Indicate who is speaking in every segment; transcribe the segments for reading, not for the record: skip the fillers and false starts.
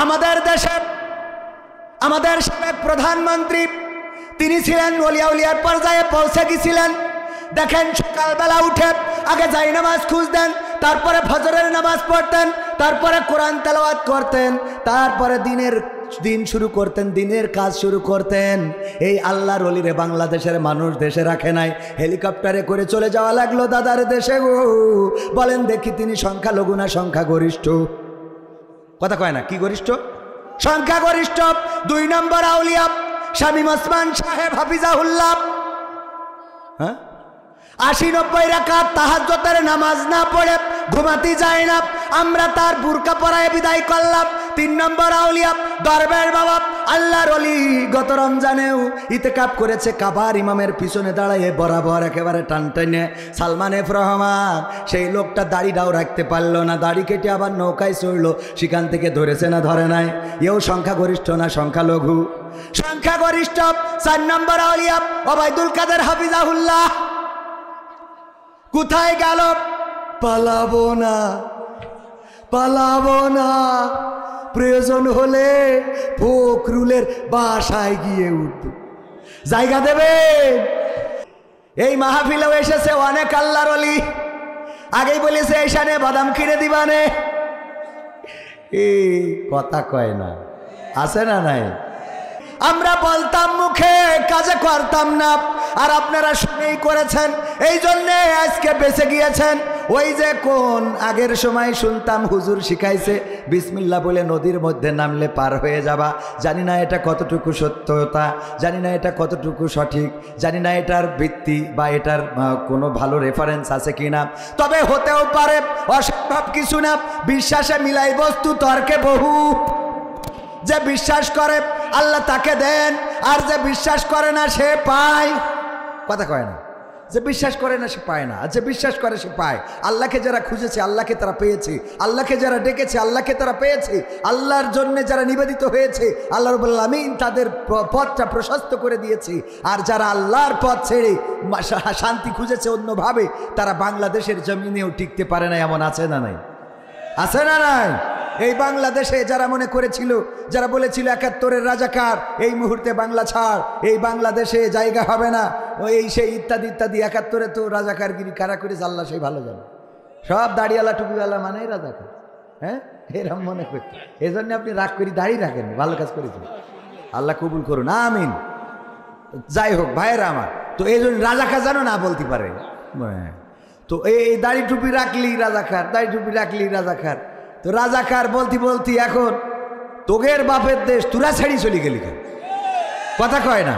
Speaker 1: আমাদের দেশে আমাদের সাবেক প্রধানমন্ত্রী তিনি ছিলেন ওলিয়া উলিয়ার পর্যায়ে পৌঁছে গিয়েছিলেন। দেখেন সকালবেলা উঠে আগে যাই নামাজ খুঁজতেন, তারপরে ফজরের নামাজ পড়তেন, তারপরে কোরআন তেলাওয়াত করতেন, তারপরে দিন শুরু করতেন, দিনের কাজ শুরু করতেন। এই আল্লাহর ওলিরে বাংলাদেশের মানুষ দেশে রাখে নাই, হেলিকপ্টারে করে চলে যাওয়া লাগলো দাদার দেশে গো। বলেন দেখি তিনি সংখ্যালঘু না সংখ্যাগরিষ্ঠ? কথা কয় না, কি গরিষ্ঠ? সংখ্যাগরিষ্ঠ। 2 নম্বর আউলিয়া শামীম ওসমান সাহেব হাফিজাহুল্লাহ, হ্যাঁ, 80-90 রাকাত তাহাজ্জুদের নামাজ না পড়ে ঘুমাতে যায় না, আমরা তার বুরকা পরায় বিদায় করলাম। 3 নম্বর আউলিয়া দরবেশ বাবা আল্লাহর ওলি গত রমজানেও ইতিকাফ করেছে, কাবার ইমামের পিছনে দাঁড়ায় বরাবর একেবারে টানটানে। সালমান এফ রহমান সেই লোকটা দাড়িটাও রাখতে পারলো না, দাড়ি কেটে আবার নৌকায় চড়লো, সেখান থেকে ধরেছে না ধরে নাই? এও সংখ্যাগরিষ্ঠ না সংখ্যালঘু? সংখ্যাগরিষ্ঠ। 4 নম্বর আউলিয়া ওবায়দুল কাদের হাফিজাহুল্লাহ কোথায় গেল? পালাবো না, পালাবো না, প্রয়োজন হলে ফখরুলের বাসায় গিয়ে উঠব। জায়গা দেবে? এই মাহফিলেও এসেছে অনেক আল্লাহর ওলি, আগেই বলেছে এইখানে বাদাম কিনে দিবানে। এই কথা কয় না, আছে না নাই? আমরা বলতাম মুখে, কাজে করতাম না, আর আপনারা শুনেই করেছেন, এই জন্যে আজকে বেঁচে গিয়েছেন। ওই যে কোন আগের সময় শুনতাম হুজুর শিখাইছে বিসমিল্লাহ বলে নদীর মধ্যে নামলে পার হয়ে যাবা। জানি না এটা কতটুকু সত্যতা, জানি না এটা কতটুকু সঠিক, জানি না এটার ভিত্তি বা এটার কোনো ভালো রেফারেন্স আছে কিনা, তবে হতেও পারে, অসম্ভব কিছু না। বিশ্বাসে মিলাই বস্তু, তর্কে বহু। যে বিশ্বাস করে আল্লাহ তাকে দেন, আর যে বিশ্বাস করে না সে পায়। কথা কয় না? যে বিশ্বাস করে না সে পায় না, আর যে বিশ্বাস করে সে পায়। আল্লাহকে যারা খুঁজেছে আল্লাহকে তারা পেয়েছে, আল্লাহকে যারা ডেকেছে আল্লাহকে তারা পেয়েছে, আল্লাহর জন্য যারা নিবেদিত হয়েছে আল্লাহ রাব্বুল আমিন তাদের পথটা প্রশস্ত করে দিয়েছে। আর যারা আল্লাহর পথ ছেড়ে শান্তি খুঁজেছে অন্যভাবে, তারা বাংলাদেশের জমিনেও টিকতে পারে না। এমন আছে না নাই? আছে না নাই? এই বাংলাদেশে যারা মনে করেছিল, যারা বলেছিল 71-এর রাজাকার, এই মুহূর্তে বাংলা ছাড়, এই বাংলাদেশে জায়গা হবে না, এই সেই ইত্যাদি ইত্যাদি, 71-এ তো রাজাকারগিরি কারা করেছে আল্লাহ সেই ভালো জানে। সব দাড়িওয়ালা টুপিওয়ালা মানে রাজাকার, হ্যাঁ, এরকম মনে করতে। এই জন্য আপনি রাগ করে দাঁড়িয়ে রাখেন, ভালো কাজ করেছেন, আল্লাহ কবুল করুন, আমিন। যাই হোক ভাইয়েরা আমার, তো এই জন্য রাজাকার যেন না বলতে পারে। তো এই দাড়ি টুপি রাখলি রাজাকার, দাড়ি টুপি রাখলি রাজাকার। তো রাজাকার বলতে বলতে এখন তোগের বাপের দেশ তোরা ছেড়ি চলে গেলি। কথা কয় না?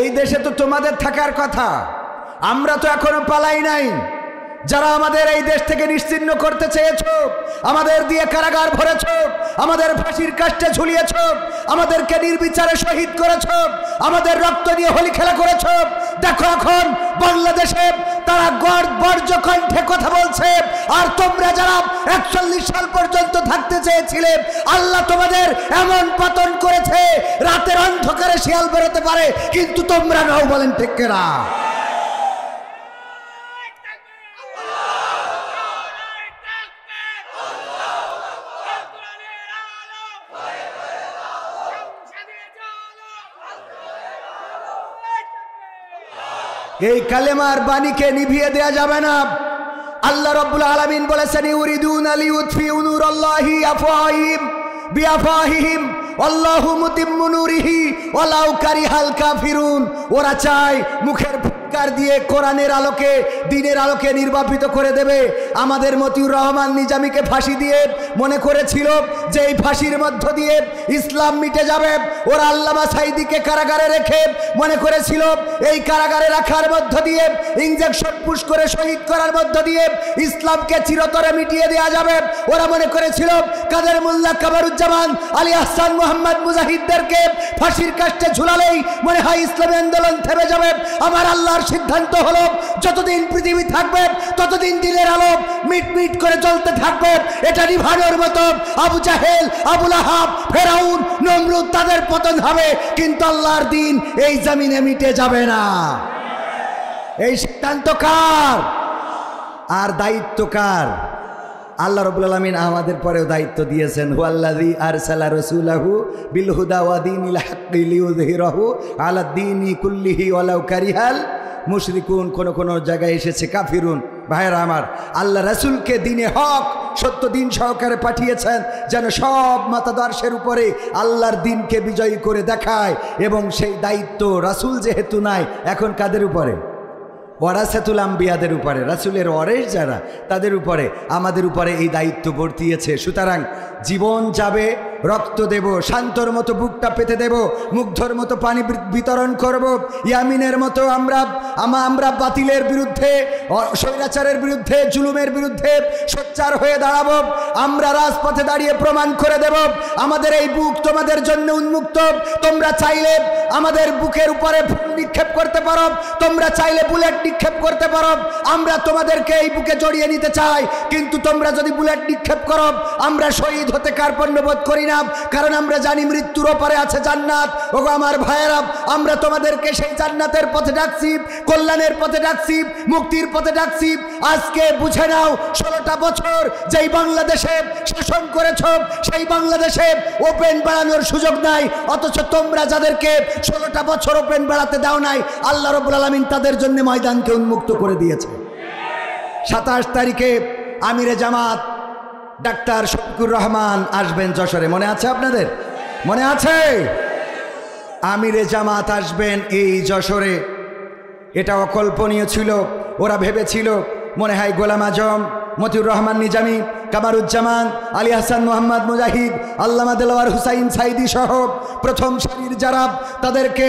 Speaker 1: এই দেশে তো তোমাদের থাকার কথা, আমরা তো এখনো পালাই নাই। যারা আমাদের এই দেশ থেকে নিশ্চিহ্ন করতে চেয়েছো, আমাদের দিয়ে কারাগার ভরেছো, আমাদের ফাঁসির কাস্টে ঝুলিয়েছো, আমাদেরকে নির্বিচারে শহীদ করেছো, আমাদের রক্ত দিয়ে হোলি খেলা করেছো, দেখো এখন বাংলাদেশে তারা বর্জ্য কণ্ঠে কথা বলছে। আর তোমরা যারা 41 সাল পর্যন্ত থাকতে চেয়েছিলে, আল্লাহ তোমাদের এমন পতন করেছে, রাতের অন্ধকারে শিয়াল বেরোতে পারে কিন্তু তোমরা নাও। বলেন ঠিক কিনা? এই কালেমার বাণীকে নিভিয়ে দেয়া যাবে না। আল্লাহ রাব্বুল আলামিন বলেছেন, ইউরিদুনা লিইউতফিউ নূরাল্লাহি বিআফওয়াহিহিম আল্লাহু মুতিম্মু নূরিহি ওয়ালাউ কারিহাল কাফিরুন। ওরা চায় মুখের ফুৎকার দিয়ে কোরআনের আলোকে, দ্বীনের আলোকে নির্বাপিত করে দেবে। আমাদের মতিউর রহমান নিজামীকে ফাঁসি দিয়ে মনে করেছিল যে এই ফাঁসির মধ্য দিয়ে ইসলাম মিটে যাবে। ওরা আল্লামা সাঈদীকে কারাগারে রেখে মনে করেছিল এই কারাগারে রাখার মধ্য দিয়ে, ইনজেকশন পুশ করে শহীদ করার মধ্য দিয়ে ইসলামকে চিরতরে মিটিয়ে দেওয়া যাবে। ওরা মনে করেছিল কাদের মোল্লা, কামারুজ্জামান, আলী আহসান, মোহাম্মদ মুজাহিদদেরকে ফাঁসির কাস্টে ঝুলালেই মনে হয় ইসলামী আন্দোলন থেমে যাবে। আমার আল্লাহর সিদ্ধান্ত হলো যতদিন পৃথিবী থাকবে ততদিন দিনের আলো মিট মিট করে চলতে থাকবে। এটা নিভানোর মতো আবু জাহেল, আবু লাহাব, ফেরাউন, নমরুদ তাদের পতন হবে, কিন্তু আল্লাহর দিন এই জমিনে মিটে যাবে না। এই সিদ্ধান্ত কার আর দায়িত্ব কার? আল্লাহ রাব্বুল আলামিন আমাদের পরেও দায়িত্ব দিয়েছেন, হুয়াল্লাযী আরসালা রাসূলাহু বিল হুদা ওয়া দীনিল হাক্কি লিইয়ুযহিরাহু আলাদ দীনি কুল্লিহি ওয়ালাউ কারিহাল মুশরিকুন। কোন জায়গায় এসেছে কাফিরুন। ভাইরা আমার, আল্লাহ রাসূলকে দ্বীনে হক সত্য দিন সহকারে পাঠিয়েছেন যেন সব মতাদর্শের উপরে আল্লাহর দ্বীনকে বিজয়ী করে দেখায়। এবং সেই দায়িত্ব রাসূল যেহেতু নাই, এখন কাদের উপরে? ওয়ারাসাতুল আম্বিয়াদের উপরে, রাসূলের ওয়ারিস যারা তাদের উপরে, আমাদের উপরে এই দায়িত্ব বর্তিয়েছে। সুতরাং জীবন যাবে, রক্ত দেব, শান্তর মতো বুকটা পেতে দেব, মুগ্ধর মতো পানি বিতরণ করব, ইয়ামিনের মতো আমরা বাতিলের বিরুদ্ধে, স্বৈরাচারের বিরুদ্ধে, জুলুমের বিরুদ্ধে সোচ্চার হয়ে দাঁড়াবো। আমরা রাজপথে দাঁড়িয়ে প্রমাণ করে দেব আমাদের এই বুক তোমাদের জন্য উন্মুক্ত। তোমরা চাইলে আমাদের বুকের উপরে ফুল নিক্ষেপ করতে পারো, তোমরা চাইলে বুলেট নিক্ষেপ করতে পারো, আমরা তোমাদেরকে এই বুকে জড়িয়ে নিতে চাই। কিন্তু তোমরা যদি বুলেট নিক্ষেপ করো, আমরা শহীদ হতে কার্পণ্য বোধ করি না, কারণ আমরা জানি মৃত্যুর ওপারে আছে জান্নাত। ওগো আমার ভাইয়েরা, আমরা তোমাদেরকে সেই জান্নাতের পথে ডাকছি, কল্যাণের পথে ডাকছি, মুক্তির পথে ডাকছি। আজকে বুঝে নাও, 16টা বছর যেই বাংলাদেশে শাসন করেছ, সেই বাংলাদেশে ওপেন বাড়ানোর সুযোগ নাই, অথচ তোমরা যাদেরকে 16টা বছর ওপেন বাড়াতে দাও নাই, আল্লাহ রাব্বুল আলামিন তাদের জন্য ময়দানকে উন্মুক্ত করে দিয়েছে। 27 তারিখে আমিরে জামাত ডাক্তার শফিকুর রহমান আসবেন যশোরে, মনে আছে আপনাদের? মনে আছে? আমিরে জামাত আসবেন এই যশোরে। এটা অকল্পনীয় ছিল। ওরা ভেবেছিল মনে হয় গোলাম আজম, মতিউর রহমান নিজামী, কামারুজ্জামান, আলী হাসান মোহাম্মদ মুজাহিদ, আল্লামা দেলোয়ার হুসাইন সাইদি সহ প্রথম সারির যারা, তাদেরকে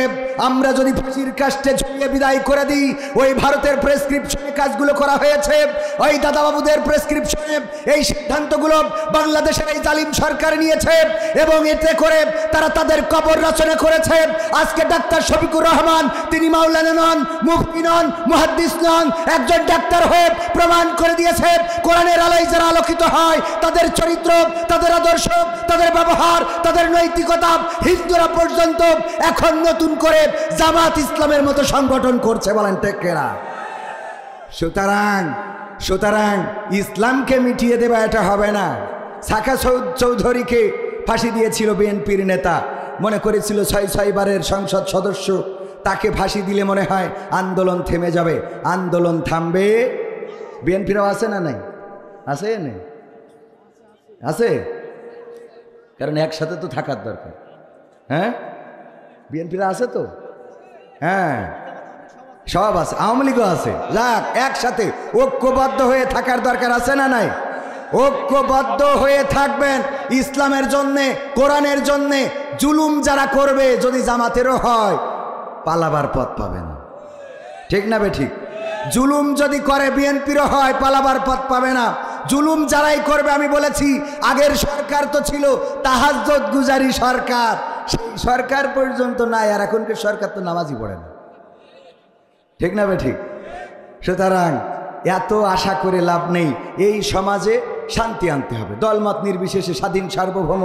Speaker 1: আমরা যদি ফাঁসির কাস্টে ঝুলিয়ে বিদায় করে দিই, ওই ভারতের প্রেসক্রিপশনে কাজগুলো করা হয়েছে, ওই দাদাবাবুদের প্রেসক্রিপশনে এই সিদ্ধান্তগুলো বাংলাদেশের এই জালিম সরকার নিয়েছে এবং এতে করে তারা তাদের কবর রচনা করেছে। আজকে ডাক্তার শফিকুর রহমান তিনি মাওলানা নন, মুফতি নন, মুহাদ্দিস নন, একজন ডাক্তার হয়ে প্রমাণ করে দিয়েছে কোরআনের আলোয় যারা আলোকিত হয়, তাদের চরিত্র, তাদের আদর্শ, তাদের ব্যবহার, তাদের নৈতিকতা হিন্দুরা পর্যন্ত এখন নতুন করে জামাত ইসলামের মতো সংগঠন করছে। বলেন ঠিক কিনা? সুতরাং ইসলামকে মিটিয়ে দেবা এটা হবে না। সাকা চৌধুরীকে ফাঁসি দিয়েছিল বিএনপির নেতা, মনে করেছিল 6 বারের সংসদ সদস্য, তাকে ফাঁসি দিলে মনে হয় আন্দোলন থেমে যাবে। আন্দোলন থামবে। বিএনপিরাও আছে না নাই? আছে নেই? আছে, কারণ একসাথে তো থাকার দরকার। হ্যাঁ, বিএনপিরা আছে তো, হ্যাঁ সব আছে, আওয়ামী লীগও আছে। যাক, একসাথে ঐক্যবদ্ধ হয়ে থাকার দরকার আছে না নাই? ঐক্যবদ্ধ হয়ে থাকবেন ইসলামের জন্যে, কোরআনের জন্যে। জুলুম যারা করবে যদি জামাতেরও হয়, পালাবার পথ পাবে না। ঠিক না বে ঠিক? জুলুম যদি করে বিএনপিরও হয়, পালাবার পথ পাবে না। জুলুম যারাই করবে, আমি বলেছি আগের সরকার তো ছিল তাহাজ্জুদ গুজারি সরকার, সেই সরকার পর্যন্ত নাই, আর এখনকার সরকার তো নামাজই পড়ে না। ঠিক না বে ঠিক? সুতরাং এত আশা করে লাভ নেই। এই সমাজে শান্তি আনতে হবে, দলমত নির্বিশেষে স্বাধীন সার্বভৌম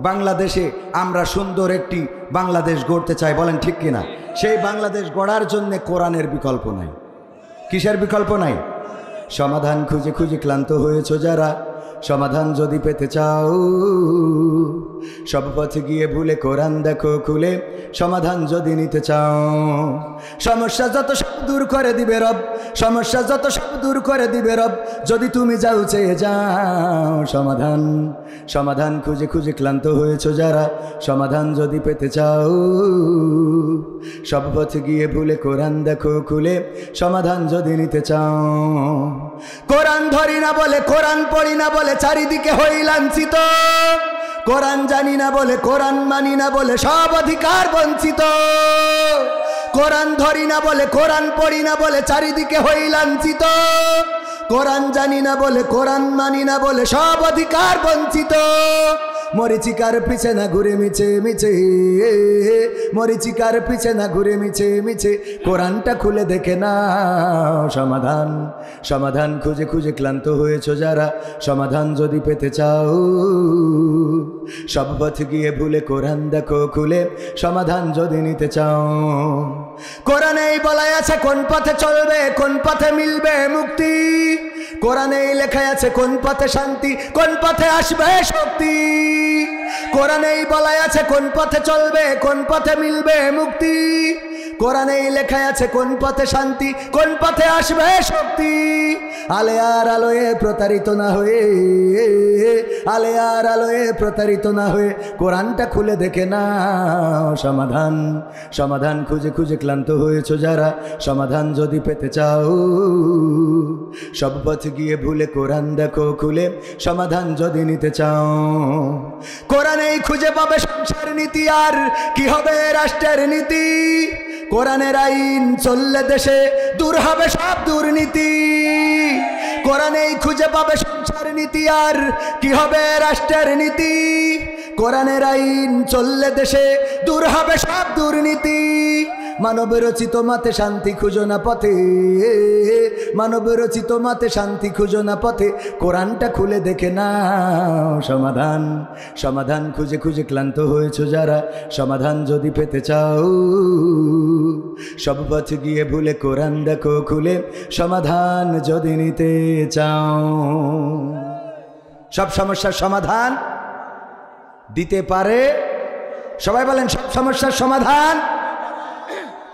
Speaker 1: বাংলাদেশে আমরা সুন্দর একটি বাংলাদেশ গড়তে চাই। বলেন ঠিক কিনা? সেই বাংলাদেশ গড়ার জন্য কোরআনের বিকল্প নাই। কিসের বিকল্প নাই? সমাধান খুঁজে খুঁজে ক্লান্ত হয়েছো যারা, সমাধান যদি পেতে চাও, সব পথে গিয়ে ভুলে কোরআন দেখো খুলে, সমাধান যদি নিতে চাও। সমস্যা যত সব দূর করে দিবে রব, সমস্যা যত সব দূর করে দিবে রব, যদি তুমি যাও চেয়ে যাও সমাধান। সমাধান খুঁজে খুঁজে ক্লান্ত হয়েছো যারা, সমাধান যদি পেতে চাও, সব পথে গিয়ে ভুলে কোরআন দেখো খুলে, সমাধান যদি নিতে চাও। কোরআন ধরি না বলে, কোরআন পড়ি না বলে চারিদিকে হই লাঞ্ছিত, কোরআন জানি না বলে, কোরআন মানি না বলে সব অধিকার বঞ্চিত। কোরআন ধরি না বলে, কোরআন পড়ি না বলে চারিদিকে হই লাঞ্ছিত, কোরআন জানি না বলে, কোরআন মানি না বলে সব অধিকার বঞ্চিত। মরিচিকার পিছে না ঘুরে মিছে মিছে, মরিচিকার পিছে না ঘুরে মিছে মিছে, কোরআনটা খুলে দেখে না সমাধান। সমাধান খুঁজে খুঁজে ক্লান্ত হয়েছো যারা, সমাধান যদি পেতে চাও, সব পথ গিয়ে ভুলে কোরআন দেখো খুলে, সমাধান যদি নিতে চাও। কোরআনেই বলা আছে কোন পথে চলবে, কোন পথে মিলবে মুক্তি, কোরআনেই লেখা আছে কোন পথে শান্তি, কোন পথে আসবে শক্তি। কোরআনেই বলা আছে কোন পথে চলবে, কোন পথে মিলবে মুক্তি। কোরআনেই লেখা আছে কোন পথে শান্তি, কোন পথে আসবে শক্তি। আলে আর আলোয় প্রতারিত না হয়ে, আলে আর আলোয় প্রতারিত না হয়ে কোরআনটা খুলে দেখে না সমাধান। সমাধান খুঁজে খুঁজে ক্লান্ত হয়েছো যারা, সমাধান যদি পেতে চাও সব পথ গিয়ে ভুলে কোরআন দেখো খুলে, সমাধান যদি নিতে চাও। কোরআনেই খুঁজে পাবে সংসার নীতি, আর কি হবে রাষ্ট্রের নীতি। কোরআনের আইন চললে দেশে দূর হবে সব দুর্নীতি। কোরআনেই খুঁজে পাবে সংসার নীতি, আর কি হবে রাষ্ট্রের নীতি। কোরআনের আইন চললে দেশে দূর হবে সব দুর্নীতি। মানব রচিত মতে শান্তি খুঁজো না পথে, মানব রচিত মতে শান্তি খুঁজো না পথে, কোরআনটা খুলে দেখে না সমাধান। সমাধান খুঁজে খুঁজে ক্লান্ত হয়েছো যারা, সমাধান যদি পেতে চাও সব পথ গিয়ে ভুলে কোরআন দেখো খুলে, সমাধান যদি নিতে চাও। সব সমস্যার সমাধান দিতে পারে, সবাই বলেন সব সমস্যার সমাধান।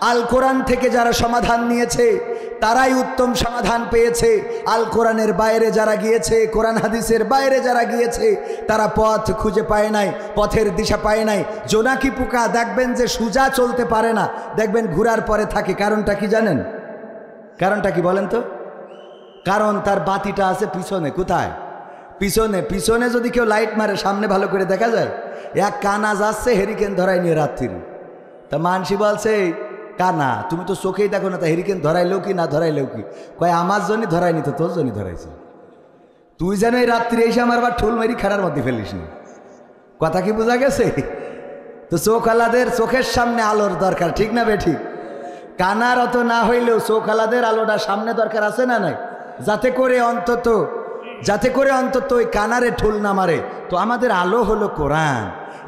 Speaker 1: আল কোরআন থেকে যারা সমাধান নিয়েছে তারাই উত্তম সমাধান পেয়েছে। আল কোরআনের বাইরে যারা গিয়েছে, কোরআন হাদিসের বাইরে যারা গিয়েছে, তারা পথ খুঁজে পায় নাই, পথের দিশা পায় নাই। জোনাকি পোকা দেখবেন যে সোজা চলতে পারে না, দেখবেন ঘোরার পরে থাকে। কারণটা কি জানেন? কারণটা কি বলেন তো? কারণ তার বাতিটা আছে পিছনে। কোথায়? পিছনে। পিছনে যদি কেউ লাইট মারে সামনে ভালো করে দেখা যায়। এক কানা যাচ্ছে হেরিকেন ধরাই নিয়ে রাত্রি, তা মানসি বলছে কানা তুমি তো চোখেই দেখো না, তা হেরিকেন ধরাইলেও কি না ধরাইলেও কি? কয় আমার জন্যই ধরাইনি তো তোর জন্যই ধরাইছি। তুই যেন এই রাত্রি এসে আমার আবার ঠুল মেরি খাড়ার মধ্যে ফেলিস না। কথা কি বোঝা গেছে? তো চোখ আলাদের চোখের সামনে আলোর দরকার, ঠিক না বেঠিক? কানার অত না হইলেও চোখ আলাদের আলোটা সামনে দরকার আছে না নাই? যাতে করে অন্তত ওই কানারে ঠুল না মারে। তো আমাদের আলো হলো কোরআন।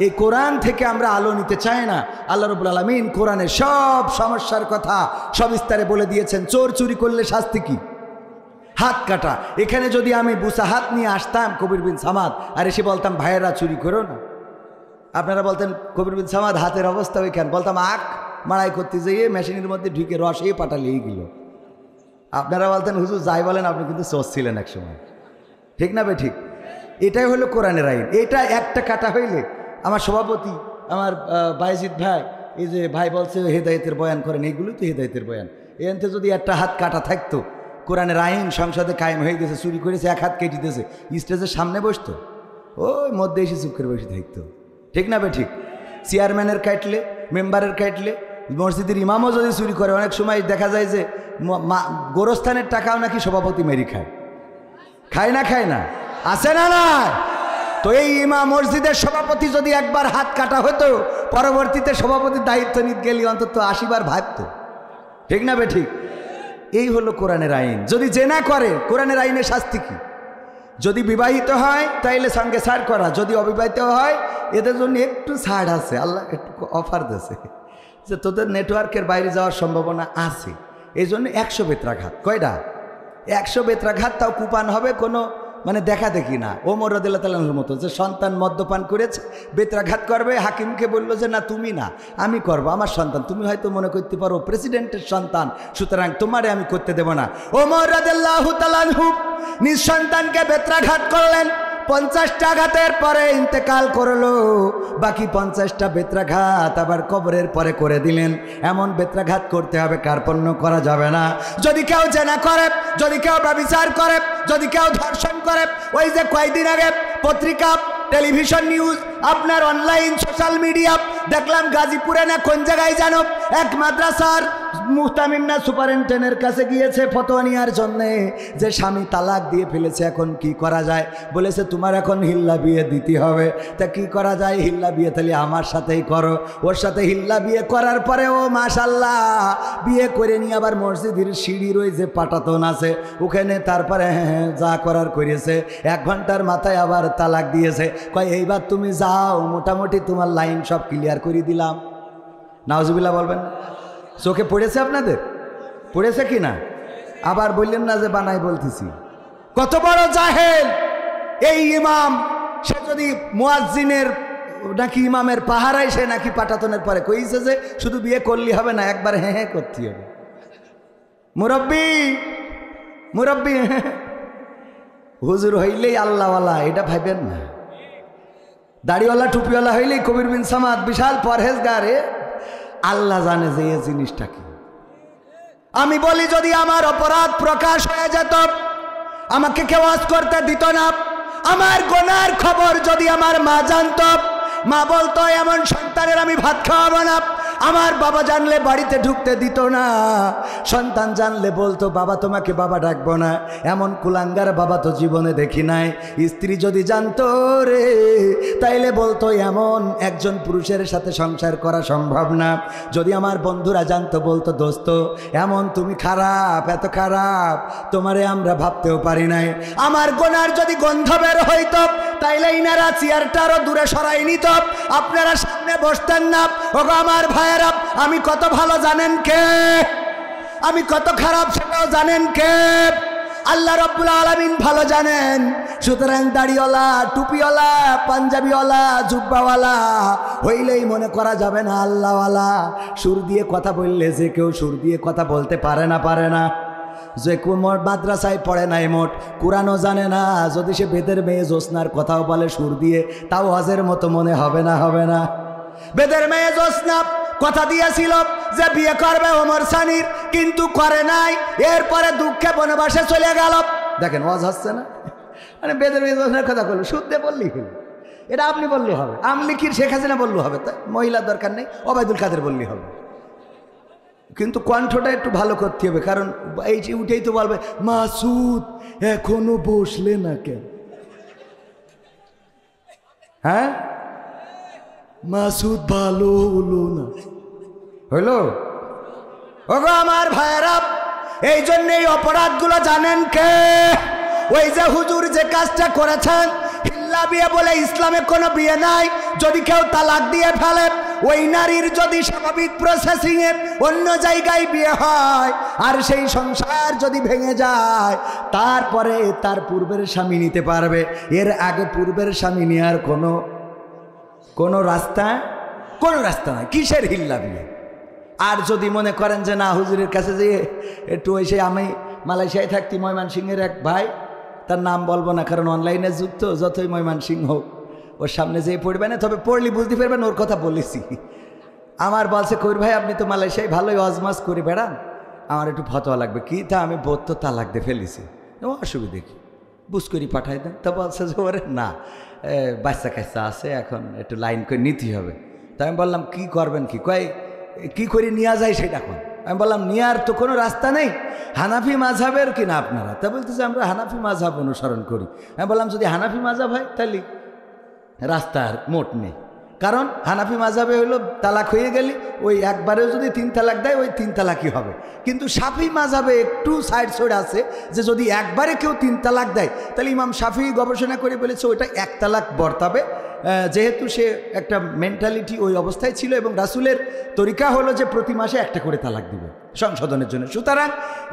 Speaker 1: এই কোরআন থেকে আমরা আলো নিতে চাই না। আল্লাহ রাব্বুল আলামিন কোরআনে সব সমস্যার কথা সবিস্তারে বলে দিয়েছেন। চোর চুরি করলে শাস্তি কি? হাত কাটা। এখানে যদি আমি বুসা হাত নিয়ে আসতাম কবির বিন সামাদ, আর এসে বলতাম ভাইয়েরা চুরি করো না, আপনারা বলতেন কবির বিন সামাদ হাতের অবস্থা ওইখান, বলতাম আখ মাড়াই করতে যেয়ে মেশিনের মধ্যে ঢুকে রস এই পাটালিয়ে গেল। আপনারা বলতেন হুজুর যাই বলেন আপনি কিন্তু চোর ছিলেন এক সময়, ঠিক না বে ঠিক? এটাই হলো কোরআনের আইন। এটা একটা কাটা হইলে আমার সভাপতি আমার বাইজিৎ ভাই, এই যে ভাই বলছে হেদায়েতের বয়ান করেন, এইগুলোই তো হেদায়েতের বয়ান। এখান থেকে যদি একটা হাত কাটা থাকতো, কোরআনের আইন সংসদে কায়েম হয়ে গেছে, চুরি করেছে এক হাত কেটে দিয়েছে, স্টেজের সামনে বসতো, ওই মধ্যে এসে চুপ করে বসে থাকতো, ঠিক না বে ঠিক? চেয়ারম্যানের কাটলে, মেম্বারের কাটলে, মসজিদের ইমামও যদি চুরি করে, অনেক সময় দেখা যায় যে গোরস্থানের টাকাও নাকি সভাপতি মেরি খায়। খায় না? খায় না? আছে না না? তো এই ইমাম মসজিদের সভাপতি যদি একবার হাত কাটা হতো, পরবর্তীতে সভাপতির দায়িত্ব নিতে গেলে অন্তত 80 বার ভাবতো, ঠিক না বে ঠিক? এই হলো কোরআনের আইন। যদি জেনা করে, কোরআনের আইনে শাস্তি কি? যদি বিবাহিত হয় তাইলে সঙ্গে ছাড় করা, যদি অবিবাহিত হয় এদের জন্য একটু ছাড় আছে, আল্লাহ একটু অফার দিয়েছে যে তোদের নেটওয়ার্কের বাইরে যাওয়ার সম্ভাবনা আছে, এই জন্য 100 বেত্রাঘাত। কয়টা? 100 বেত্রাঘাত। তাও কুপান হবে, কোনো মানে দেখা দেখি না। ওমর রাদিয়াল্লাহু তাআলার মতো যে সন্তান মদ্যপান করেছে, বেত্রাঘাত করবে, হাকিমকে বললো যে না তুমি না, আমি করব, আমার সন্তান। তুমি হয়তো মনে করতে পারো প্রেসিডেন্টের সন্তান, সুতরাং তোমারে আমি করতে দেব না। ওমর রাদিয়াল্লাহু তাআলা নিজ সন্তানকে বেত্রাঘাত করলেন। 50টা আঘাতের পরে ইন্তেকাল করলো, বাকি 50টা বেত্রাঘাত আবার কবরের পরে করে দিলেন। এমন বেত্রাঘাত করতে হবে, কার্পণ্য করা যাবে না। যদি কেউ জেনা করে, যদি কেউ ব্যভিচার করে, যদি কেউ ধর্ষণ করে, ওই যে কয়েকদিন আগে পত্রিকা, টেলিভিশন নিউজ, আপনার অনলাইন সোশ্যাল মিডিয়া দেখলাম গাজীপুরে না কোন জায়গায় জানো, এক মাদ্রাসার মুহতামিম না সুপারিনটেন্ডেন্টের কাছে গিয়েছে ফতোয়া নেওয়ার জন্যে যে স্বামী তালাক দিয়ে ফেলেছে, এখন কি করা যায়। বলেছে তোমার এখন হিল্লা বিয়ে দিতে হবে। তা কি করা যায়? হিল্লা বিয়ে তাহলে আমার সাথেই করো। ওর সাথে হিল্লা বিয়ে করার পরে ও মাশাল্লাহ বিয়ে করে নিয়ে আবার মসজিদের সিঁড়ির ওই যে পাটাতন আছে ওখানে তারপরে যা করার করেছে, 1 ঘন্টার মাথায় আবার তালাক দিয়েছে। কয় এইবার তুমি যাও, মোটামুটি তোমার লাইন সব ক্লিয়ার করে দিলাম। নাউজুবিল্লাহ বলবেন? চোখে পড়েছে আপনাদের? পড়েছে কি না? আবার বললেন না যে বানাই বলতেছি, কত বড় জাহেল এই ইমাম। সে যদি মুয়াজ্জিনের নাকি ইমামের পাহারায় সে নাকি পাটাতনের পরে কইছে যে শুধু বিয়ে করলি হবে না, একবার হ্যাঁ হ্যাঁ করতে হবে। মুরব্বী মুরব্বী হুজুর হইলেই আল্লাহওয়ালা এটা ভাইবেন না। দাড়িওয়ালা টুপিওয়ালা হইলেই কবির বিন সামাদ বিশাল পরহেজগারে, আল্লাহ জানে যে এই জিনিসটা কি। আমি বলি যদি আমার অপরাধ প্রকাশ হয়ে যেত আমাকে কেউ ওয়াজ করতে দিত না। আমার গুনার খবর যদি আমার মা জানত, মা বলতো এমন সন্তানের আমি ভাত খাওয়াবো না। আমার বাবা জানলে বাড়িতে ঢুকতে দিত না। সন্তান জানলে বলতো বাবা তোমাকে বাবা ডাকবো না। এমন কুলাঙ্গার বাবা তো জীবনে দেখি নাই। স্ত্রী যদি জানতো রে তাইলে বলতো এমন একজন পুরুষের সাথে সংসার করা সম্ভব না। যদি আমার বন্ধুরা জানতো বলতো দোস্ত এমন তুমি খারাপ, এত খারাপ তোমারে আমরা ভাবতেও পারি নাই। আমার গোনার যদি গন্ধ বের হইতো তাইলে ইনারা চেয়ারটা আরো দূরে সরাই নিত, আপনারা সামনে বসতেন না। ওগো আমার ভাইয়েরা, আমি কত ভালো জানেন কে, আমি কত খারাপ সেটাও জানেন কে? আল্লাহ রাব্বুল আলামিন ভালো জানেন। সুতরাং দাড়িওয়ালা টুপিওয়ালা পাঞ্জাবিওয়ালা জুব্বাওয়ালা হইলেই মনে করা যাবে না আল্লাহওয়ালা। সুর দিয়ে কথা বললে যে কেউ সুর দিয়ে কথা বলতে পারে না, পারে না। যে মাদ্রাসায় পড়ে নাই মোট, কোরআনও জানে না, যদি সে বেদের মেয়ে জোসনার কথাও বলে সুর দিয়ে তাও হজের মতো মনে হবে না, হবে না। বেদের মেয়ে জোসনা কথা দিয়েছিল যে বিয়ে করবে ওমর সানির, কিন্তু করে নাই। এরপরে দুঃখে বনবাসে চলে গেল। দেখেন ওয়াজ হচ্ছে না, মানে বেদের মেয়ে জোসনার কথা বললো, সুদ দিয়ে বললেই হলো। এটা আপনি বললেও হবে, আমলিকির শেখ হাসিনা বললেও হবে, তাই মহিলার দরকার নেই, ওবায়দুল কাদের বললেই হবে। কিন্তু কণ্ঠটা একটু ভালো করতে হবে, কারণ এই যে উঠেই তো বলবে মাসুদ এখনো বসলে না কেন? হ্যাঁ মাসুদ ভালো হলো না, হইল? ওগো আমার ভাইয়েরা, এই জন্য এই অপরাধগুলো জানেন কে? ওই যে হুজুর যে কাজটা করেছেন, হিল্লা বিয়ে বলে ইসলামে কোনো বিয়ে নাই। যদি কেউ তালাক দিয়ে ফেলে, ওই নারীর যদি স্বাভাবিক প্রসেসিংয়ে অন্য জায়গায় বিয়ে হয় আর সেই সংসার যদি ভেঙে যায়, তারপরে তার পূর্বের স্বামী নিতে পারবে। এর আগে পূর্বের স্বামী নেওয়ার কোনো রাস্তা নাই। কিসের হিল্লা বিয়ে? আর যদি মনে করেন যে না হুজুরের কাছে যেয়ে একটু এসে, আমি মালয়েশিয়ায় থাকতি ময়মনসিংহের এক ভাই, তার নাম বলবো না কারণ অনলাইনে যুক্ত, যতই ময়মনসিংহ হোক ওর সামনে যেয়ে পড়বে না, তবে পড়লি বুঝতে পারবেন ওর কথা বলেছি। আমার বলছে কবির ভাই আপনি তো মালয়েশিয়ায় ভালোই অজমাস করে বেড়ান, আমার একটু ফতোয়া লাগবে। কি তা? আমি 72 তালাক দিয়ে ফেলেছি, অসুবিধে কি, বুঝ করি পাঠাই দেন। তা বলছে যে ওরে না, বাচ্চা কাচ্চা আছে, এখন একটু লাইন করে নিতেই হবে। তা আমি বললাম কি করবেন, কি কয় কি করে নেওয়া যায় সেটা কোন? আমি বললাম নেওয়ার তো কোনো রাস্তা নেই, হানাফি মাযহাবের কিনা আপনারা? তা বলতেছে আমরা হানাফি মাযহাব অনুসরণ করি। আমি বললাম যদি হানাফি মাযহাব হয় তাহলে রাস্তার মোট নেই, কারণ হানাফি মাযহাবে হলো তালাক হয়ে গেলে ওই একবারেও যদি 3 তালাক দেয় ওই 3 তালাকই হবে। কিন্তু শাফি মাযহাবে একটু সাইড সাইড আছে যে যদি একবারে কেউ 3 তালাক দেয় তাহলে ইমাম শাফি গবেষণা করে বলেছে ওইটা 1 তালাক বর্তাবে, যেহেতু সে একটা মেন্টালিটি ওই অবস্থায় ছিল এবং রাসূলের তরিকা হলো যে প্রতি মাসে একটা করে তালাক দিবে সংশোধনের জন্য। সুতরাং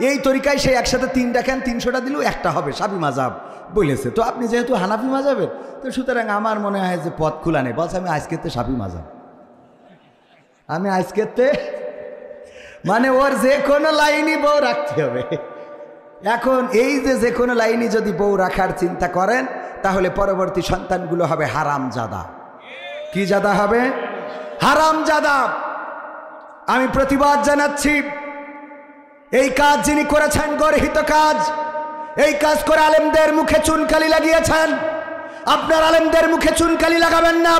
Speaker 1: এই তরিকায় সে একসাথে 3 দেখেন 300টা দিলেও একটা হবে, শাফি মাযহাব বলেছে। তো আপনি যেহেতু হানাফি মাযহাবের, তো সুতরাং আমার মনে হয় যে পথ খোলা নেই। বলছে আমি আজকেতে শাফি মাযহাব, আমি আজকেতে মানে ওর যে কোনো লাইনই বউ রাখতে হবে। এখন এই যে কোনো লাইনই যদি বউ রাখার চিন্তা করেন তাহলে পরবর্তী সন্তানগুলো হবে হারামজাদা। কি জাদা হবে? হারামজাদা। আমি প্রতিবাদ জানাচ্ছি, এই কাজ যিনি করেছেন গর্হিত কাজ, এই কাজ করে আলেমদের মুখে চুনকালি লাগিয়েছেন। আপনার আলেমদের মুখে চুনকালি লাগাবেন না।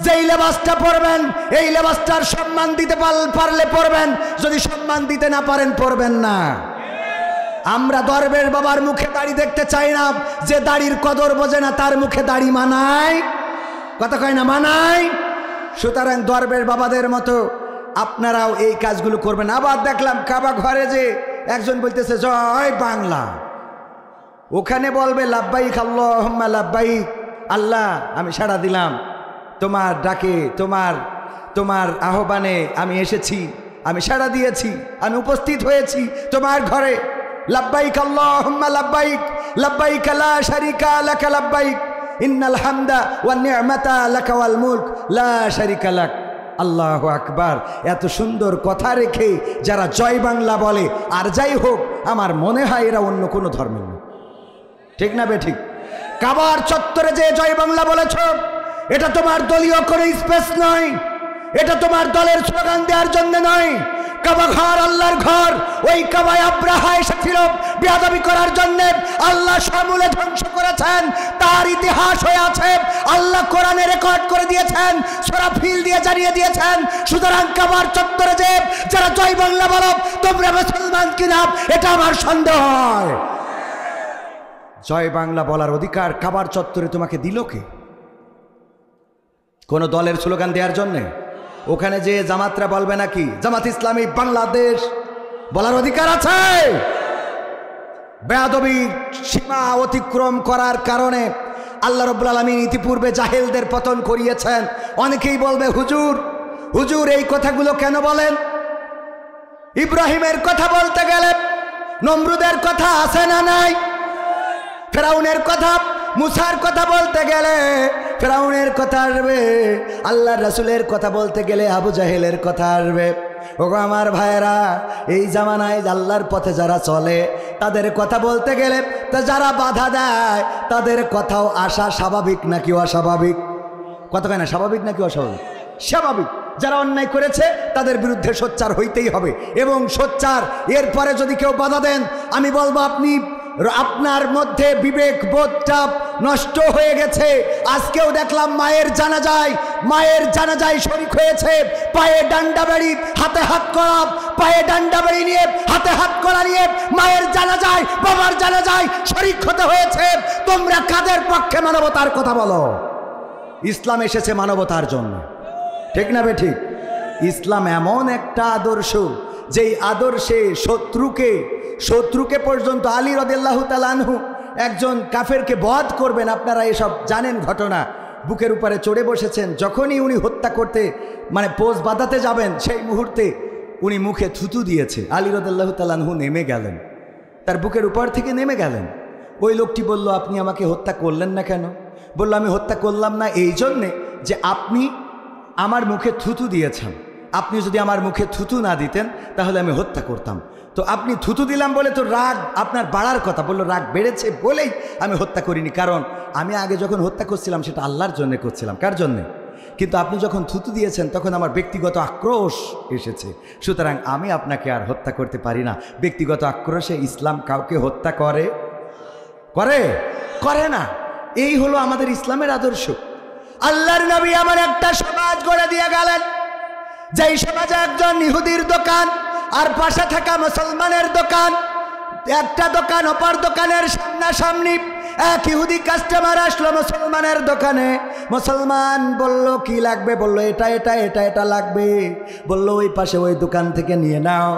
Speaker 1: যেই লেবাসটা পরবেন এই লেবাসটার সম্মান দিতে পারলে পরবেন, যদি সম্মান দিতে না পারেন পরবেন না। আমরা দরবেশ বাবার মুখে দাড়ি দেখতে চাই না, যে দাড়ির কদর বোঝে না তার মুখে দাড়ি মানায়, কথা কয় না মানায়। সুতরাং দরবেশ বাবাদের মতো আপনারাও এই কাজগুলো করবেন। আবার দেখলাম কাবা ঘরে যে একজন বলতেছে জয় বাংলা, ওখানে বলবে লাব্বাইক আল্লাহুম্মা লাব্বাইক, আল্লাহ আমি সাড়া দিলাম তোমার ডাকে, তোমার আহ্বানে আমি এসেছি, আমি সাড়া দিয়েছি, আমি উপস্থিত হয়েছি তোমার ঘরে। লাব্বাইক আল্লাহুম্মা লাব্বাইক, লাব্বাইক লা শারিকা লাক লাব্বাইক ইন্নাল হামদা ওয়ান নি'মাতা লাকা ওয়াল মুলক লা শারিকা লাক। আল্লাহু আকবার। এত সুন্দর কথা রেখে যারা জয় বাংলা বলে, আর যাই হোক, আমার মনে হয় এরা অন্য কোনো ধর্মের না। ঠিক না বে ঠিক? কাবার চত্বরে যে জয় বাংলা বলেছ, এটা তোমার দলীয় কোনো স্পেস নয়, এটা তোমার দলের স্লোগান দেওয়ার জন্য নয়। কাবা ঘর আল্লাহর ঘর, ওই কাবায় আব্রাহা এসেছিল বেয়াদবি করার জন্য, আল্লাহ সমূলে ধ্বংস করেছেন, তার ইতিহাস হয়ে আছে, আল্লাহ কোরআনে রেকর্ড করে দিয়েছেন, সূরা ফিল দিয়ে জানিয়ে দিয়েছেন। সুতরাং কাবার চত্বরে যে যারা জয় বাংলা বলো, তোমরা মুসলমান কিনা এটা আমার সন্দেহ হয়। জয় বাংলা বলার অধিকার কাবার চত্বরে তোমাকে দিল কে? কোন দলের স্লোগান দেওয়ার জন্যে? ওখানে যে জামাতরা বলবে নাকি জামাত ইসলামী বাংলাদেশ বলার অধিকার আছে? বেয়াদবি সীমা অতিক্রম করার কারণে আল্লাহ রাব্বুল আলামিন ইতিপূর্বে জাহেলদের পতন করিয়েছেন। অনেকেই বলবে হুজুর হুজুর এই কথাগুলো কেন বলেন? ইব্রাহিমের কথা বলতে গেলে নমরুদের কথা আছে না নাই? ফেরাউনের কথা, মুসার কথা বলতে গেলে ফেরাউনের কথা আসবে, আল্লাহর রাসূলের কথা বলতে গেলে আবু জাহেলের কথা আসবে। ওগো আমার ভাইয়েরা, এই জামানায় আল্লাহর পথে যারা চলে তাদের কথা বলতে গেলে তো যারা বাধা দেয় তাদের কথাও আসা স্বাভাবিক নাকি অস্বাভাবিক? কথা কয় না, স্বাভাবিক নাকি অস্বাভাবিক? স্বাভাবিক। যারা অন্যায় করেছে তাদের বিরুদ্ধে সোচ্চার হইতেই হবে, এবং সোচ্চার। এরপরে যদি কেউ বাধা দেন, আমি বলবো আপনার মধ্যে বিবেক বোধটা নষ্ট হয়ে গেছে। আজকেও দেখলাম মায়ের জানাজায় শরীক হয়েছে, পায়ে ডান্ডা বেড়ি হাতে হাত করা, পায়ে ডান্ডা বেড়ি নিয়ে হাতে হাত করা নিয়ে মায়ের জানাজায়, বাবার জানাজায় শরীক হতে হয়েছে। তোমরা কাদের পক্ষে মানবতার কথা বলো? ইসলাম এসেছে মানবতার জন্য, ঠিক না বে ঠিক? ইসলাম এমন একটা আদর্শ, যেই আদর্শে শত্রুকে পর্যন্ত, আলী রাদিয়াল্লাহু তাআলা আনহু একজন কাফেরকে বধ করবেন, আপনারা এসব জানেন ঘটনা। বুকের উপরে চড়ে বসেছেন, যখনই উনি হত্যা করতে মানে পোজ বাঁধাতে যাবেন, সেই মুহূর্তে উনি মুখে থুতু দিয়েছে। আলী রাদিয়াল্লাহু তাআলা আনহু নেমে গেলেন, তার বুকের উপর থেকে নেমে গেলেন। ওই লোকটি বলল, আপনি আমাকে হত্যা করলেন না কেন? বলল, আমি হত্যা করলাম না এই জন্যে যে আপনি আমার মুখে থুতু দিয়েছেন। আপনি যদি আমার মুখে থুতু না দিতেন তাহলে আমি হত্যা করতাম। তো আপনি থুতু দিলাম বলে তো রাগ আপনার বাড়ার কথা। বললো, রাগ বেড়েছে বলেই আমি হত্যা করিনি, কারণ আমি আগে যখন হত্যা করছিলাম সেটা আল্লাহর জন্য করছিলাম। কার জন্যে? কিন্তু আপনি যখন থুতু দিয়েছেন তখন আমার ব্যক্তিগত আক্রোশ এসেছে, সুতরাং আমি আপনাকে আর হত্যা করতে পারি না। ব্যক্তিগত আক্রোশে ইসলাম কাউকে হত্যা করে না। এই হলো আমাদের ইসলামের আদর্শ। আল্লাহর নবী আমার একটা সমাজ গড়ে দিয়ে গেলেন, যেই সমাজে একজন ইহুদির দোকান আর পাশে থাকা মুসলমানের দোকান, একটা দোকান অপর দোকানের সামনাসামনি। এক ইহুদি কাস্টমার আসলো মুসলমানের দোকানে। মুসলমান বলল, কি লাগবে? বলল, এটা লাগবে। বলল, ওই পাশে ওই দোকান থেকে নিয়ে নাও,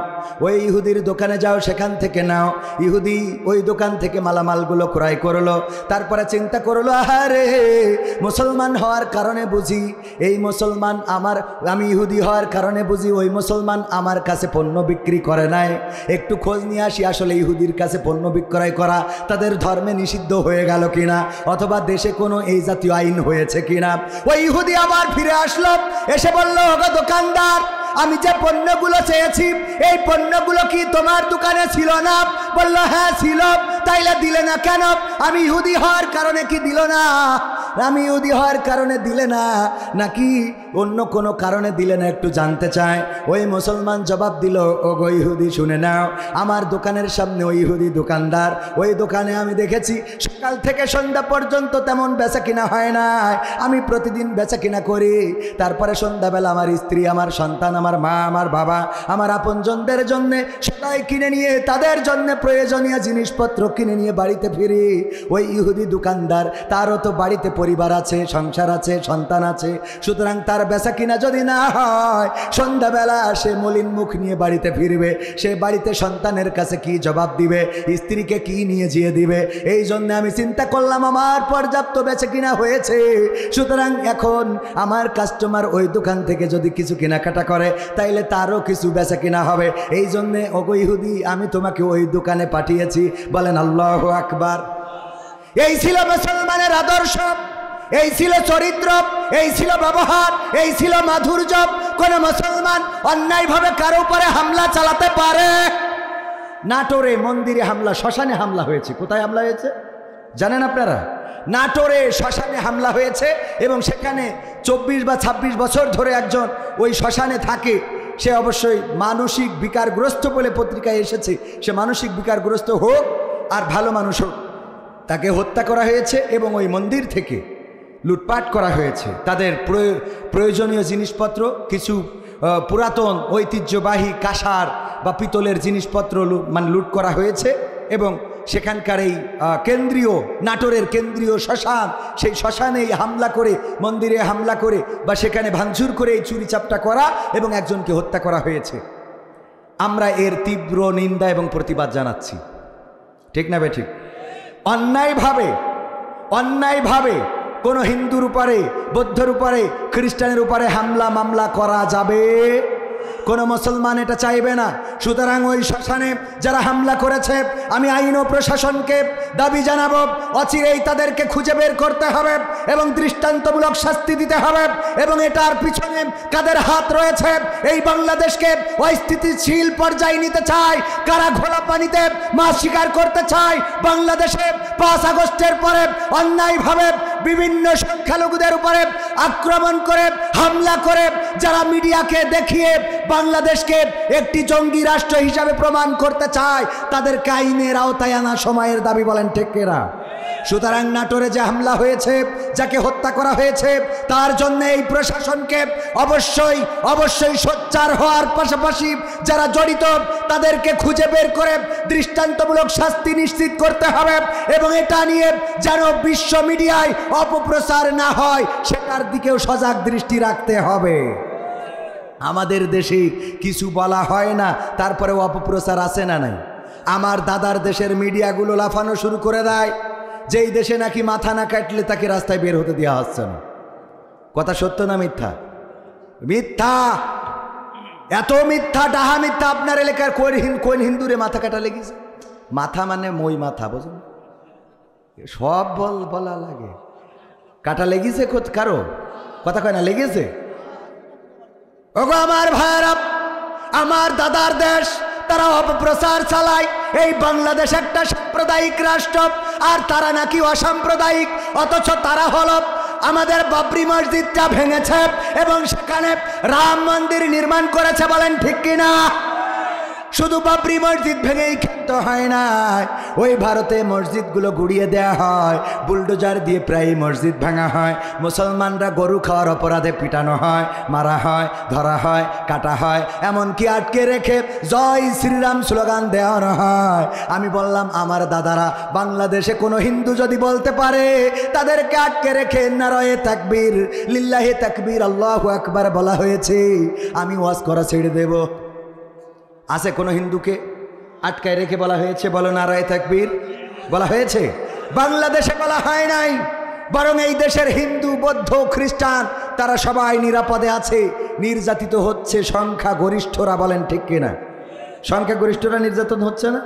Speaker 1: ওই ইহুদির দোকানে যাও, সেখান থেকে নাও। ইহুদি ওই দোকান থেকে মালামালগুলো ক্রয় করলো। তারপরে চিন্তা করলো, আহারে, মুসলমান হওয়ার কারণে বুঝি এই মুসলমান আমি ইহুদি হওয়ার কারণে বুঝি ওই মুসলমান আমার কাছে পণ্য বিক্রি করে নাই। একটু খোঁজ নিয়ে আসি, আসলে ইহুদির কাছে পণ্য বিক্রয় করা তাদের ধর্মে নিষিদ্ধ হয়ে গেল কিনা, অথবা দেশে কোনো এই জাতীয় আইন হয়েছে কিনা। ওই ইহুদি আবার ফিরে আসলো, এসে বলল, ওগো দোকানদার, আমি যে পণ্যগুলো চেয়েছি এই পণ্যগুলো কি তোমার দোকানে ছিল না? বলল, হ্যাঁ ছিল। তাইলে দিলে না কেন? আমি ইহুদি হওয়ার কারণে কি দিল না? আমি ইহুদি হওয়ার কারণে দিলে না, নাকি অন্য কোনো কারণে দিলে না, একটু জানতে চায়। ওই মুসলমান জবাব দিল, ওগো ইহুদি, শুনে নাও, আমার দোকানের সামনে ওই ইহুদি দোকানদার, ওই দোকানে আমি দেখেছি সকাল থেকে সন্ধ্যা পর্যন্ত তেমন বেচা কিনা হয় না। আমি প্রতিদিন বেচা কিনা করি, তারপরে সন্ধ্যাবেলা আমার স্ত্রী, আমার সন্তান, আমার মা, আমার বাবা, আমার আপনজনদের জন্য সবাই কিনে নিয়ে তাদের জন্য প্রয়োজনীয় জিনিসপত্র কিনে নিয়ে বাড়িতে ফিরি। ওই ইহুদি দোকানদার, তারও তো বাড়িতে পরিবার আছে, সংসার আছে, সন্তান আছে, সুতরাং তার বেচা কিনা যদি না হয়, সন্ধ্যাবেলা সে মলিন মুখ নিয়ে বাড়িতে ফিরবে। সে বাড়িতে সন্তানের কাছে কি জবাব দিবে, স্ত্রীকে কি নিয়ে যেয়ে দিবে? এই জন্য আমি চিন্তা করলাম, আমার পর্যাপ্ত বেচা কিনা হয়েছে, সুতরাং এখন আমার কাস্টমার ওই দোকান থেকে যদি কিছু কেনাকাটা করে তাইলে তারও কিছু বেচা কিনা হবে। এই জন্যে ওগো ইহুদি, আমি তোমাকে ওই দোকানে পাঠিয়েছি। বলেন আল্লাহু আকবার। এই ছিল মুসলমানের আদর্শ, এই ছিল চরিত্র, এই ছিল ব্যবহার, এই ছিল মাধুর্য। কোন মুসলমান অন্যায়ভাবে কারো উপরে হামলা চালাতে পারে? নাটোরে মন্দিরে হামলা, শ্মশানে হামলা হয়েছে। কোথায় হামলা হয়েছে জানেন আপনারা? নাটোরে শ্মশানে হামলা হয়েছে এবং সেখানে 24 বা 26 বছর ধরে একজন ওই শ্মশানে থাকে। সে অবশ্যই মানসিক বিকারগ্রস্ত বলে পত্রিকায় এসেছে। সে মানসিক বিকারগ্রস্ত হোক আর ভালো মানুষ হোক, তাকে হত্যা করা হয়েছে এবং ওই মন্দির থেকে লুটপাট করা হয়েছে। তাদের প্রয়োজনীয় জিনিসপত্র, কিছু পুরাতন ঐতিহ্যবাহী কাঁসার বা পিতলের জিনিসপত্র মানে লুট করা হয়েছে এবং সেখানকার এই কেন্দ্রীয় নাটোরের কেন্দ্রীয় শ্মশান, সেই শ্মশানেই হামলা করে, মন্দিরে হামলা করে বা সেখানে ভাঙচুর করে এই চুরিচাপটা করা এবং একজনকে হত্যা করা হয়েছে। আমরা এর তীব্র নিন্দা এবং প্রতিবাদ জানাচ্ছি। ঠিক না বে ঠিক? অন্যায়ভাবে কোনো হিন্দুর উপরে, বৌদ্ধর উপরে, খ্রিস্টানের উপরে হামলা মামলা করা যাবে? কোনো মুসলমান এটা চাইবে না। সুতরাং ওই শ্মশানে যারা হামলা করেছে, আমি আইন ও প্রশাসনকে দাবি জানাবো, অচিরেই তাদেরকে খুঁজে বের করতে হবে এবং দৃষ্টান্তমূলক শাস্তি দিতে হবে। এবং এটার পিছনে কাদের হাত রয়েছে? এই বাংলাদেশকে অস্থিতিশীল পর্যায়ে নিতে চায় কারা? ঘোলা পানিতে মাছ শিকার করতে চায়। বাংলাদেশে 5 আগস্টের পরে অন্যায়ভাবে বিভিন্ন সংখ্যালঘুদের উপরে আক্রমণ করে, হামলা করে, যারা মিডিয়াকে দেখিয়ে বাংলাদেশকে একটি জঙ্গি রাষ্ট্র হিসাবে প্রমাণ করতে চায়, তাদেরকে আইনের আওতায় আনা সময়ের দাবি। বলেন ঠিক কিনা? সুতরাং নাটোরে যে হামলা হয়েছে, যাকে হত্যা করা হয়েছে, তার জন্য এই প্রশাসনকে অবশ্যই সোচ্চার হওয়ার পাশাপাশি যারা জড়িত তাদেরকে খুঁজে বের করে দৃষ্টান্তমূলক শাস্তি নিশ্চিত করতে হবে এবং এটা নিয়ে যেন বিশ্ব মিডিয়ায় অপপ্রচার না হয় সেটার দিকেও সজাগ দৃষ্টি রাখতে হবে। আমাদের দেশে কিছু বলা হয় না, তারপরেও অপপ্রচার আছে না নাই? আমার দাদার দেশের মিডিয়াগুলো লাফানো শুরু করে দেয় যেই দেশে নাকি মাথা না কাটলে তাকে রাস্তায় বের হতে দেওয়া হচ্ছে না। কথা সত্য না মিথ্যা? মিথ্যা। এত মিথ্যা, ডাহা মিথ্যা। আপনার এলাকার কোন হিন্দুরে মাথা কাটা লেগেছে? মাথা মানে মই মাথা, বুঝুন? সব বলা লাগে। কাটা লেগেছে কারো? কথা কয় না লেগেছে? ওগো আমার ভাইরা, আমার দাদার দেশ, তারা অপপ্রচার চালায় এই বাংলাদেশ একটা সাম্প্রদায়িক রাষ্ট্র আর তারা নাকি অসাম্প্রদায়িক। অথচ তারা হলো আমাদের বাবরি মসজিদটা ভেঙেছে এবং সেখানে রাম মন্দির নির্মাণ করেছে। বলেন ঠিক কিনা? শুধু বাবরি মসজিদ ভেঙেই ক্ষান্ত হয় না, ওই ভারতে মসজিদগুলো গুড়িয়ে দেয়া হয়, বুলডোজার দিয়ে প্রায় মসজিদ ভাঙা হয়, মুসলমানরা গরু খাওয়ার অপরাধে পিটানো হয়, মারা হয়, ধরা হয়, কাটা হয়, এমনকি আটকে রেখে জয় শ্রীরাম স্লোগান দেওয়ানো হয়। আমি বললাম, আমার দাদারা, বাংলাদেশে কোনো হিন্দু যদি বলতে পারে তাদেরকে আটকে রেখে নারায়ে তাকবীর, লিল্লাহি তাকবীর, আল্লাহু আকবার বলা হয়েছে, আমি ওয়াজ করা ছেড়ে দেব? আছে কোনো হিন্দুকে আটকায় রেখে বলা হয়েছে বলো নারায়ে তাকবীর? বলা হয়েছে? বাংলাদেশে বলা হয় নাই। বরং এই দেশের হিন্দু, বৌদ্ধ, খ্রিস্টান তারা সবাই নিরাপদে আছে। নির্যাতিত হচ্ছে সংখ্যাগরিষ্ঠরা। বলেন ঠিক কিনা? সংখ্যাগরিষ্ঠরা নির্যাতন হচ্ছে না?